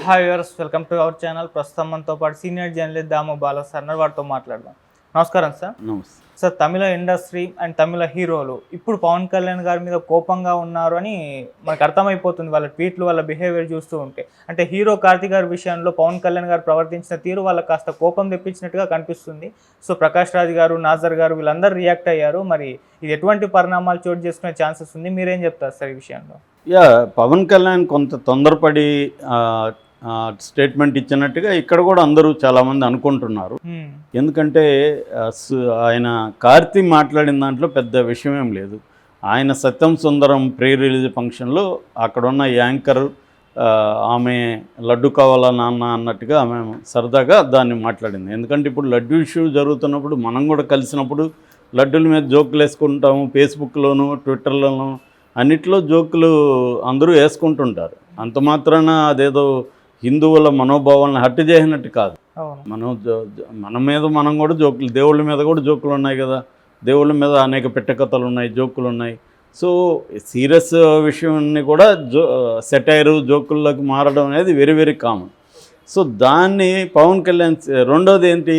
Hi viewers, welcome to our channel. ప్రస్తుతం మనతో పాటు సీనియర్ జర్నలిస్ట్ దాము బాలా సార్ వారితో మాట్లాడదాం. నమస్కారం సార్. నమస్తే సార్, తమిళ ఇండస్ట్రీ అండ్ తమిళ హీరోలు ఇప్పుడు పవన్ కళ్యాణ్ గారి మీద కోపంగా ఉన్నారు అని మనకు అర్థమైపోతుంది వాళ్ళ ట్వీట్లు, వాళ్ళ బిహేవియర్ చూస్తూ ఉంటే. అంటే హీరో కార్తీక్ గారి విషయంలో పవన్ కళ్యాణ్ గారు ప్రవర్తించిన తీరు వాళ్ళకి కాస్త కోపం తెప్పించినట్టుగా కనిపిస్తుంది. సో ప్రకాష్ రాజ్ గారు, నాజర్ గారు వీళ్ళందరూ రియాక్ట్ అయ్యారు. మరి ఇది ఎటువంటి పరిణామాలు చోటు చేసుకునే ఛాన్సెస్ ఉంది? మీరేం చెప్తారు సార్ ఈ విషయంలో? పవన్ కళ్యాణ్ కొంత తొందరపడి స్టేట్మెంట్ ఇచ్చినట్టుగా ఇక్కడ కూడా అందరూ చాలామంది అనుకుంటున్నారు. ఎందుకంటే ఆయన కార్తీ మాట్లాడిన దాంట్లో పెద్ద విషయం ఏం లేదు. ఆయన సత్యం సుందరం ప్రీ రిలీజ్ ఫంక్షన్లో అక్కడున్న యాంకర్ ఆమె లడ్డు కావాలా నాన్న అన్నట్టుగా ఆమె సరదాగా దాన్ని మాట్లాడింది. ఎందుకంటే ఇప్పుడు లడ్డు ఇష్యూ జరుగుతున్నప్పుడు మనం కూడా కలిసినప్పుడు లడ్డూల మీద జోకులు వేసుకుంటాము. ఫేస్బుక్లోను, ట్విట్టర్లోను అన్నిట్లో జోకులు అందరూ వేసుకుంటుంటారు. అంత మాత్రాన అదేదో హిందువుల మనోభావాలను హత్య చేసినట్టు కాదు. మన మీద మనం కూడా జోకులు, దేవుళ్ళ మీద కూడా జోకులు ఉన్నాయి కదా. దేవుళ్ళ మీద అనేక పెట్టకథలు ఉన్నాయి, జోకులు ఉన్నాయి. సో సీరియస్ విషయాన్ని కూడా సెటైరు, జోకుల్లోకి మారడం అనేది వెరీ వెరీ కామన్. సో దాన్ని పవన్ కళ్యాణ్ రెండోది ఏంటి,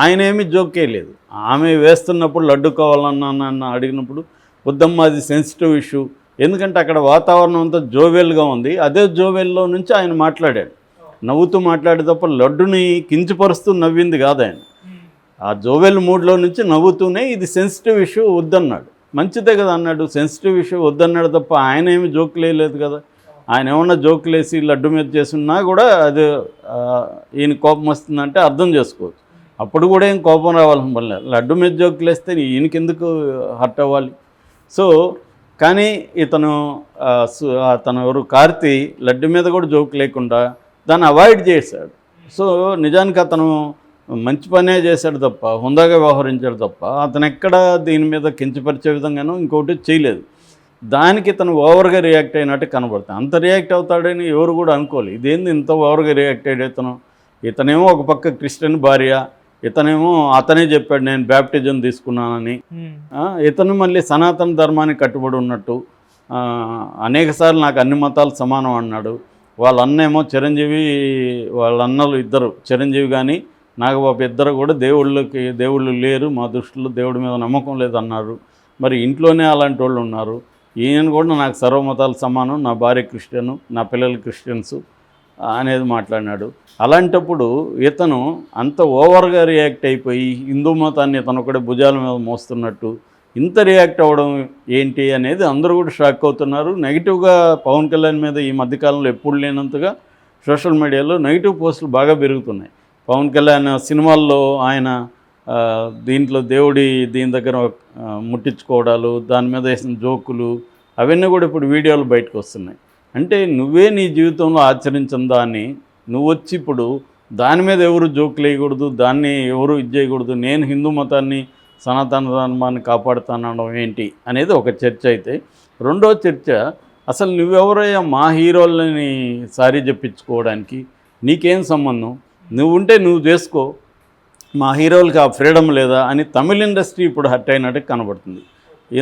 ఆయన ఏమీ జోకే లేదు. ఆమె వేస్తున్నప్పుడు లడ్డు కావాలన్నా అడిగినప్పుడు వద్దమ్మా అది సెన్సిటివ్ ఇష్యూ. ఎందుకంటే అక్కడ వాతావరణం అంతా జోవెల్గా ఉంది. అదే జోవెల్లో నుంచి ఆయన మాట్లాడాడు, నవ్వుతూ మాట్లాడే తప్ప లడ్డుని కించపరుస్తూ నవ్వింది కాదు ఆయన. ఆ జోవెల్ మూడ్లో నుంచి నవ్వుతూనే ఇది సెన్సిటివ్ ఇష్యూ వద్దన్నాడు. మంచిదే కదా అన్నాడు, సెన్సిటివ్ ఇష్యూ వద్దన్నాడు తప్ప ఆయన ఏమి జోకులు వేయలేదు కదా. ఆయన ఏమన్నా జోకులు వేసి లడ్డు మీద చేస్తున్నా కూడా అది ఈయన కోపం వస్తుందంటే అర్థం చేసుకోవచ్చు. అప్పుడు కూడా ఏం కోపం రావాల్సిన పని లేదు. లడ్డు మీద జోకులు వేస్తే ఈయనకెందుకు హర్ట్ అవ్వాలి? సో కానీ తను ఎవరు కార్తీ లడ్డు మీద కూడా జోక్ లేకుండా దాన్ని అవాయిడ్ చేశాడు. సో నిజానికి అతను మంచి పనే చేశాడు తప్ప, హుందాగా వ్యవహరించాడు తప్ప అతను ఎక్కడ దీని మీద కించపరిచే విధంగానూ ఇంకొకటి చేయలేదు. దానికి ఇతను ఓవర్గా రియాక్ట్ అయినట్టు కనబడుతుంది. అంత రియాక్ట్ అవుతాడని ఎవరు కూడా అనుకోలేదు. ఇదేంది ఇంత ఓవర్గా రియాక్ట్ అయ్యాడు ఇతనేమో ఒక పక్క క్రిస్టియన్ భార్య, ఇతనేమో అతనే చెప్పాడు నేను బ్యాప్టిజం తీసుకున్నానని. ఇతను మళ్ళీ సనాతన ధర్మానికి కట్టుబడి ఉన్నట్టు అనేకసార్లు నాకు అన్ని మతాలు సమానం అన్నాడు. వాళ్ళ అన్నేమో చిరంజీవి, వాళ్ళ అన్నలు ఇద్దరు చిరంజీవి కానీ నాగబాబు ఇద్దరు కూడా దేవుళ్ళు లేరు, మా దృష్టిలో దేవుడి మీద నమ్మకం లేదు అన్నారు. మరి ఇంట్లోనే అలాంటి వాళ్ళు ఉన్నారు. ఈయన కూడా నాకు సర్వమతాలు సమానం, నా భార్య క్రిస్టియను, నా పిల్లలు క్రిస్టియన్సు అనేది మాట్లాడినాడు. అలాంటప్పుడు ఇతను అంత ఓవర్గా రియాక్ట్ అయిపోయి హిందూ మతాన్ని ఇతను ఒకటే భుజాల మీద మోస్తున్నట్టు ఇంత రియాక్ట్ అవ్వడం ఏంటి అనేది అందరూ కూడా షాక్ అవుతున్నారు. నెగిటివ్గా పవన్ కళ్యాణ్ మీద ఈ మధ్యకాలంలో ఎప్పుడు లేనంతగా సోషల్ మీడియాలో నెగిటివ్ పోస్టులు బాగా పెరుగుతున్నాయి. పవన్ కళ్యాణ్ సినిమాల్లో ఆయన దీంట్లో దీని దగ్గర ముట్టించుకోవడాలు, దాని మీద వేసిన జోకులు అవన్నీ కూడా ఇప్పుడు వీడియోలు బయటకు వస్తున్నాయి. అంటే నువ్వే నీ జీవితంలో ఆచరించిన దాన్ని నువ్వు వచ్చి ఇప్పుడు దాని మీద ఎవరు జోకులు వేయకూడదు, దాన్ని ఎవరు ఇది చేయకూడదు, నేను హిందూ మతాన్ని సనాతన ధర్మాన్ని కాపాడుతానడం ఏంటి అనేది ఒక చర్చ అయితే, రెండో చర్చ అసలు నువ్వెవరయ్యా మా హీరోలని సారీ చెప్పించుకోవడానికి, నీకేం సంబంధం, నువ్వుంటే నువ్వు చేసుకో, మా హీరోలకి ఆ ఫ్రీడమ్ లేదా అని తమిళ ఇండస్ట్రీ ఇప్పుడు హర్ట్ అయినట్టు కనబడుతుంది.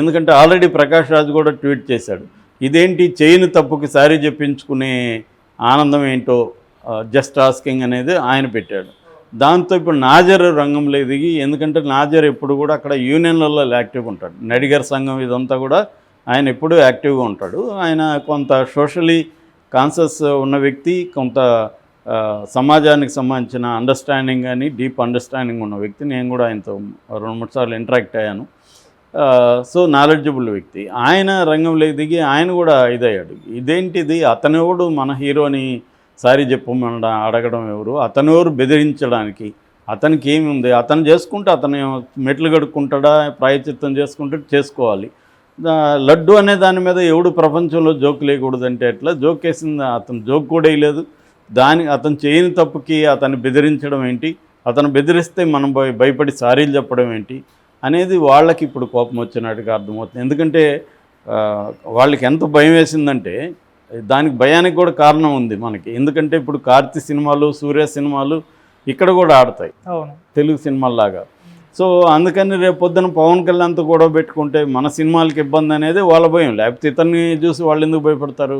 ఎందుకంటే ఆల్రెడీ ప్రకాష్ రాజ్ కూడా ట్వీట్ చేశాడు, ఇదేంటి చేయని తప్పుకి సారీ చెప్పించుకునే ఆనందం ఏంటో జస్ట్ ఆస్కింగ్ అనేది ఆయన పెట్టాడు. దాంతో ఇప్పుడు నాజర్ రంగంలో దిగి, ఎందుకంటే నాజర్ ఎప్పుడు కూడా అక్కడ యూనియన్లలో యాక్టివ్గా ఉంటాడు, నడిగర్ సంఘం ఇదంతా కూడా ఆయన ఎప్పుడూ యాక్టివ్గా ఉంటాడు. ఆయన కొంత సోషలీ కాన్షియస్ ఉన్న వ్యక్తి, కొంత సమాజానికి సంబంధించిన అండర్స్టాండింగ్ కానీ డీప్ అండర్స్టాండింగ్ ఉన్న వ్యక్తి. నేను కూడా ఆయనతో 2-3 సార్లు ఇంటరాక్ట్ అయ్యాను. సో నాలెడ్జబుల్ వ్యక్తి. ఆయన రంగంలోకి దిగి ఆయన కూడా ఇదయ్యాడు, ఇదేంటిది అతనెవడు మన హీరోని సారీ చెప్పమని అడగడం ఎవరు, అతనెవరు బెదిరించడానికి, అతనికి ఏమి ఉంది, అతను చేసుకుంటే అతను మెట్లు కడుక్కుంటాడా, ప్రాయచిత్తం చేసుకుంటే చేసుకోవాలి. లడ్డు అనే దాని మీద ఎవడు ప్రపంచంలో జోక్ లేకూడదంటే ఎట్లా? జోక్ వేసింది అతను జోక్ కూడా వేయలేదు. అతను చేయని తప్పుకి అతన్ని బెదిరించడం ఏంటి, అతను బెదిరిస్తే మనం భయపడి సారీలు చెప్పడం ఏంటి అనేది వాళ్ళకి ఇప్పుడు కోపం వచ్చినట్టుగా అర్థమవుతుంది. ఎందుకంటే వాళ్ళకి ఎంత భయం వేసిందంటే దానికి భయానికి కూడా కారణం ఉంది మనకి. ఎందుకంటే ఇప్పుడు కార్తీ సినిమాలు, సూర్య సినిమాలు ఇక్కడ కూడా ఆడతాయి తెలుగు సినిమాల్లాగా. సో అందుకని రేపు పొద్దున పవన్ కళ్యాణ్తో గొడవ పెట్టుకుంటే మన సినిమాలకి ఇబ్బంది అనేది వాళ్ళ భయం, లేకపోతే ఇతన్ని చూసి వాళ్ళు ఎందుకు భయపడతారు?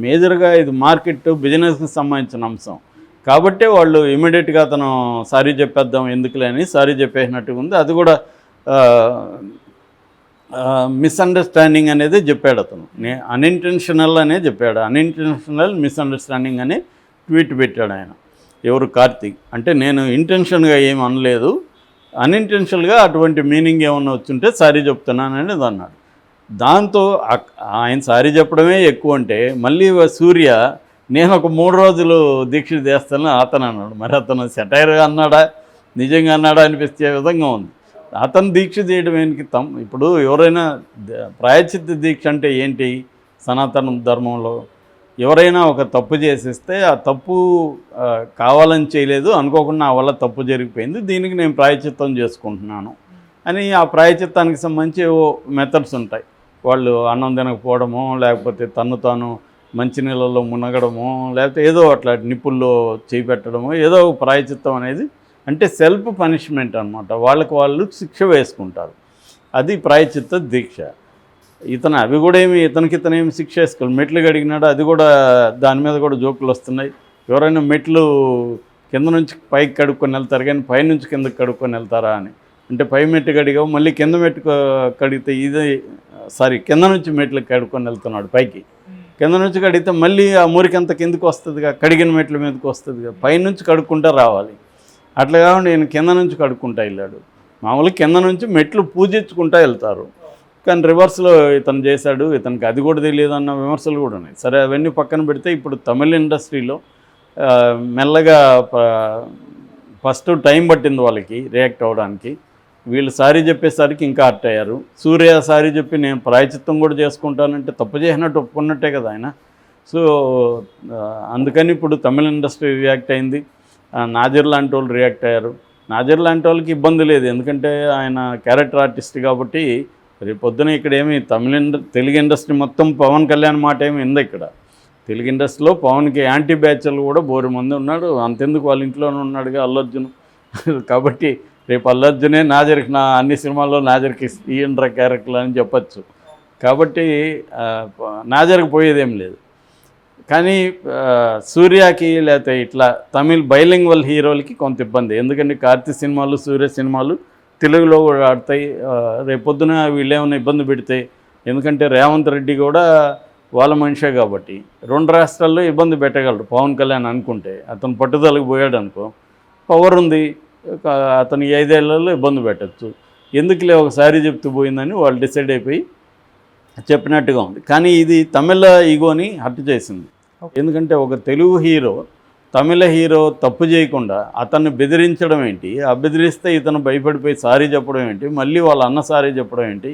మేజర్గా ఇది మార్కెట్ బిజినెస్కి సంబంధించిన అంశం కాబట్టి వాళ్ళు ఇమీడియట్గా అతను సారీ చెప్పేద్దాం ఎందుకులే అని సారీ చెప్పేసినట్టుగా ఉంది. అది కూడా మిస్అండర్స్టాండింగ్ అనేది చెప్పాడు అతను, అన్ఇంటెన్షనల్ అనే చెప్పాడు, అన్ఇంటెన్షనల్ మిస్అండర్స్టాండింగ్ అని ట్వీట్ పెట్టాడు ఆయన. ఎవరు? కార్తీక్. అంటే నేను ఇంటెన్షన్గా ఏమి అనలేదు, అన్ఇంటెన్షనల్గా అటువంటి మీనింగ్ ఏమన్నా వచ్చుంటే సారీ చెప్తున్నాను అనేది అన్నాడు. దాంతో ఆయన సారీ చెప్పడమే ఎక్కువ అంటే మళ్ళీ సూర్య నేను ఒక 3 రోజులు దీక్ష చేస్తానని అతను అన్నాడు. మరి అతను సెటైర్గా అన్నాడా నిజంగా అన్నాడా అనిపించే విధంగా ఉంది. అతను దీక్ష చేయడానికి ఇప్పుడు ఎవరైనా ప్రాయశ్చిత్త దీక్ష అంటే ఏంటి? సనాతన ధర్మంలో ఎవరైనా ఒక తప్పు చేసేస్తే ఆ తప్పు కావాలని చేయలేదు, అనుకోకుండా నా వల్ల తప్పు జరిగిపోయింది, దీనికి నేను ప్రాయశ్చిత్తం చేసుకుంటున్నాను అని ఆ ప్రాయశ్చిత్తానికి సంబంధించి మెథడ్స్ ఉంటాయి. వాళ్ళు అన్నం తినకపోవడమో, లేకపోతే తను తాను మంచినీళ్ళలో మునగడమో, లేకపోతే ఏదో అట్లా నిప్పుల్లో చేయి పెట్టడమో, ఏదో ఒక ప్రాయశ్చిత్తం అనేది అంటే సెల్ఫ్ పనిష్మెంట్ అనమాట. వాళ్ళకి వాళ్ళు శిక్ష వేసుకుంటారు, అది ప్రాయశ్చిత్త దీక్ష. అవి కూడా ఇతనేమి శిక్ష వేసుకోవాలి. మెట్లు కడిగినాడు, అది కూడా దాని మీద కూడా జోకులు వస్తున్నాయి. ఎవరైనా మెట్లు కింద నుంచి పైకి కడుక్కొని వెళ్తారు కానీ పైనుంచి కిందకి కడుక్కొని వెళ్తారా అని. అంటే పై మెట్టు కడిగావు మళ్ళీ కింద మెట్టు కడిగితే కింద నుంచి మెట్లు కడుక్కొని వెళ్తున్నాడు పైకి, కింద నుంచి కడిగితే మళ్ళీ ఆ మురికంత కిందకి వస్తుందిగా, కడిగిన మెట్ల మీదకి వస్తుందిగా, పైనుంచి కడుక్కుంటా రావాలి. అట్లా కాకుండా నేను కింద నుంచి కడుక్కుంటా వెళ్ళాడు. మామూలుగా కింద నుంచి మెట్లు పూజించుకుంటా వెళ్తారు, కానీ రివర్స్లో ఇతను చేశాడు, ఇతనికి అది కూడా తెలియదు అన్న విమర్శలు కూడా ఉన్నాయి. సరే అవన్నీ పక్కన పెడితే ఇప్పుడు తమిళ ఇండస్ట్రీలో మెల్లగా ఫస్ట్ టైం పట్టింది వాళ్ళకి రియాక్ట్ అవ్వడానికి. వీళ్ళు సారీ చెప్పేసరికి ఇంకా హర్ట్ అయ్యారు. సూర్య సారీ చెప్పి నేను ప్రాయచిత్తం కూడా చేసుకుంటానంటే తప్పు చేసినట్టు ఒప్పుకున్నట్టే కదా ఆయన. సో అందుకని ఇప్పుడు తమిళ ఇండస్ట్రీ రియాక్ట్ అయింది, నాజర్ లాంటి వాళ్ళు రియాక్ట్ అయ్యారు. నాజర్ లాంటి వాళ్ళకి ఇబ్బంది లేదు, ఎందుకంటే ఆయన క్యారెక్టర్ ఆర్టిస్ట్ కాబట్టి. రేపు పొద్దున ఇక్కడ తెలుగు ఇండస్ట్రీ మొత్తం పవన్ కళ్యాణ్ మాట ఏమి ఉంది. ఇక్కడ తెలుగు ఇండస్ట్రీలో పవన్కి యాంటీ బ్యాచ్లు కూడా బోరు మంది ఉన్నాడు, అంతెందుకు వాళ్ళ ఇంట్లోనే ఉన్నాడుగా అల్లు అర్జున్. కాబట్టి రేపు అల్లు అర్జునే నాజర్కి అన్ని సినిమాల్లో నాజర్కి ఈయండ్ర క్యారెక్టర్లు అని చెప్పచ్చు. కాబట్టి నాజర్కి పోయేదేం లేదు. కానీ సూర్యకి లేకపోతే ఇట్లా తమిళ్ బైలింగ్వల్ హీరోలకి కొంత ఇబ్బంది, ఎందుకంటే కార్తీక్ సినిమాలు సూర్య సినిమాలు తెలుగులో కూడా ఆడతాయి. రేపొద్దున వీళ్ళు ఏమైనా ఇబ్బంది పెడితే, ఎందుకంటే రేవంత్ రెడ్డి కూడా వాళ్ళ మనిషే కాబట్టి 2 రాష్ట్రాల్లో ఇబ్బంది పెట్టగలరు పవన్ కళ్యాణ్ అనుకుంటే. అతను పట్టుదలకు పోయాడు అనుకో, పవర్ ఉంది, అతను 5 ఏళ్లలో ఇబ్బంది పెట్టచ్చు. ఎందుకులే ఒకసారి చెప్తూ పోయిందని వాళ్ళు డిసైడ్ అయిపోయి చెప్పినట్టుగా ఉంది. కానీ ఇది తమిళ ఈగోని హర్ట్ చేసింది. ఎందుకంటే ఒక తెలుగు హీరో తమిళ హీరో తప్పు చేయకుండా అతన్ని బెదిరించడం ఏంటి, ఆ బెదిరిస్తే ఇతను భయపడిపోయి సారీ చెప్పడం ఏంటి, మళ్ళీ వాళ్ళ అన్న సారీ చెప్పడం ఏంటి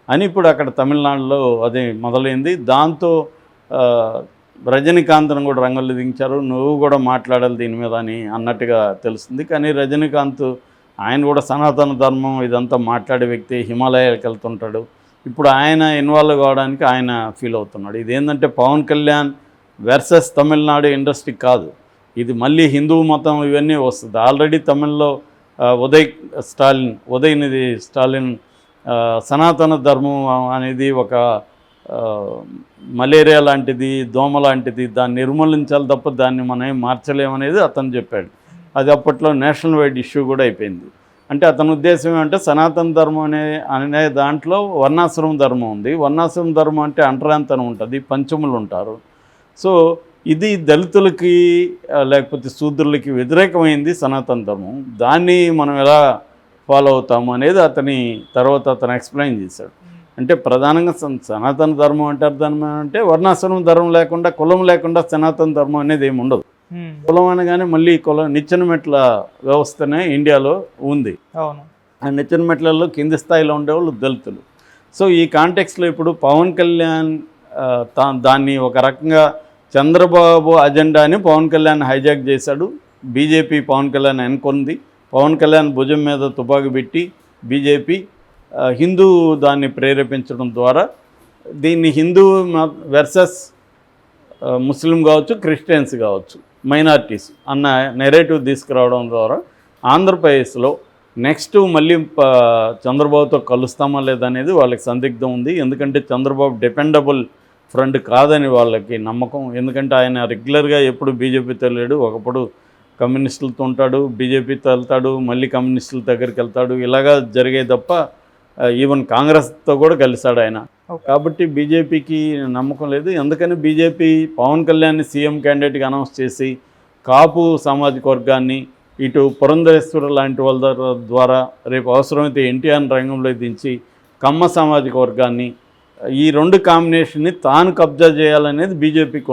అని ఇప్పుడు అక్కడ తమిళనాడులో అది మొదలైంది. దాంతో రజనీకాంత్ను కూడా రంగంలో దించారు, నువ్వు కూడా మాట్లాడాలి దీని మీద అని అన్నట్టుగా తెలుస్తుంది. కానీ రజనీకాంత్ ఆయన కూడా సనాతన ధర్మం ఇదంతా మాట్లాడే వ్యక్తి, హిమాలయాలకు వెళ్తుంటాడు. ఇప్పుడు ఆయన ఇన్వాల్వ్ కావడానికి ఆయన ఫీల్ అవుతున్నాడు. ఇదేంటంటే పవన్ కళ్యాణ్ వర్సెస్ తమిళనాడు ఇండస్ట్రీ కాదు, ఇది మళ్ళీ హిందూ మతం ఇవన్నీ వస్తుంది. ఆల్రెడీ తమిళ్లో ఉదయనిధి స్టాలిన్ సనాతన ధర్మం అనేది ఒక మలేరియా లాంటిది, దోమ లాంటిది, దాన్ని నిర్మూలించాలి తప్ప దాన్ని మనం ఏం మార్చలేమనేది అతను చెప్పాడు. అది అప్పట్లో నేషనల్ వైడ్ ఇష్యూ కూడా అయిపోయింది. అంటే అతని ఉద్దేశం ఏమంటే సనాతన ధర్మం అనే దాంట్లో వర్ణాశ్రమ ధర్మం ఉంది. వర్ణాశ్రమ ధర్మం అంటే అంటరాంతనం ఉంటుంది, పంచములు ఉంటారు. సో ఇది దళితులకి లేకపోతే శూద్రులకి వ్యతిరేకమైంది సనాతన ధర్మం, దాన్ని మనం ఎలా ఫాలో అవుతాము అనేది అతను ఎక్స్ప్లెయిన్ చేశాడు. అంటే ప్రధానంగా సనాతన ధర్మం అంటే అర్థం అంటే వర్ణాశ్రమం ధర్మం లేకుండా, కులం లేకుండా సనాతన ధర్మం అనేది ఏమి ఉండదు. కులం అనగానే మళ్ళీ నిచ్చెన మెట్ల వ్యవస్థనే ఇండియాలో ఉంది. ఆ నిచ్చెన మెట్లలో కింది స్థాయిలో ఉండేవాళ్ళు దళితులు. సో ఈ కాంటెక్స్లో ఇప్పుడు పవన్ కళ్యాణ్ దాన్ని ఒక రకంగా చంద్రబాబు అజెండాని పవన్ కళ్యాణ్ హైజాక్ చేశాడు. బీజేపీ పవన్ కళ్యాణ్ ఎన్నుకుంది. పవన్ కళ్యాణ్ భుజం మీద తుపాకీ పెట్టి బీజేపీ హిందూ దాన్ని ప్రేరేపించడం ద్వారా దీన్ని హిందూ వర్సెస్ ముస్లిం కావచ్చు, క్రిస్టియన్స్ కావచ్చు, మైనారిటీస్ అన్న నెరేటివ్ తీసుకురావడం ద్వారా ఆంధ్రప్రదేశ్లో నెక్స్ట్ మళ్ళీ చంద్రబాబుతో కలుస్తామా లేదనేది వాళ్ళకి సందిగ్ధం ఉంది. ఎందుకంటే చంద్రబాబు డిపెండబుల్ ఫ్రెండ్ కాదని వాళ్ళకి నమ్మకం. ఎందుకంటే ఆయన రెగ్యులర్గా ఎప్పుడు బీజేపీతో లేడు, ఒకప్పుడు కమ్యూనిస్టులతో ఉంటాడు, బీజేపీతో వెళ్తాడు, మళ్ళీ కమ్యూనిస్టుల దగ్గరికి వెళ్తాడు, ఇలాగా జరిగే తప్ప ఈవెన్ కాంగ్రెస్తో కూడా కలిశాడు ఆయన. కాబట్టి బీజేపీకి నమ్మకం లేదు. అందుకని బీజేపీ పవన్ కళ్యాణ్ని సీఎం క్యాండిడేట్గా అనౌన్స్ చేసి కాపు సామాజిక వర్గాన్ని ఇటు పురంధరేశ్వర లాంటి వాళ్ళ ద్వారా రేపు అవసరమైతే ఎన్టీఆర్ రంగంలో దించి కమ్మ సామాజిక వర్గాన్ని ఈ రెండు కాంబినేషన్ని తాను కబ్జా చేయాలనేది బీజేపీకి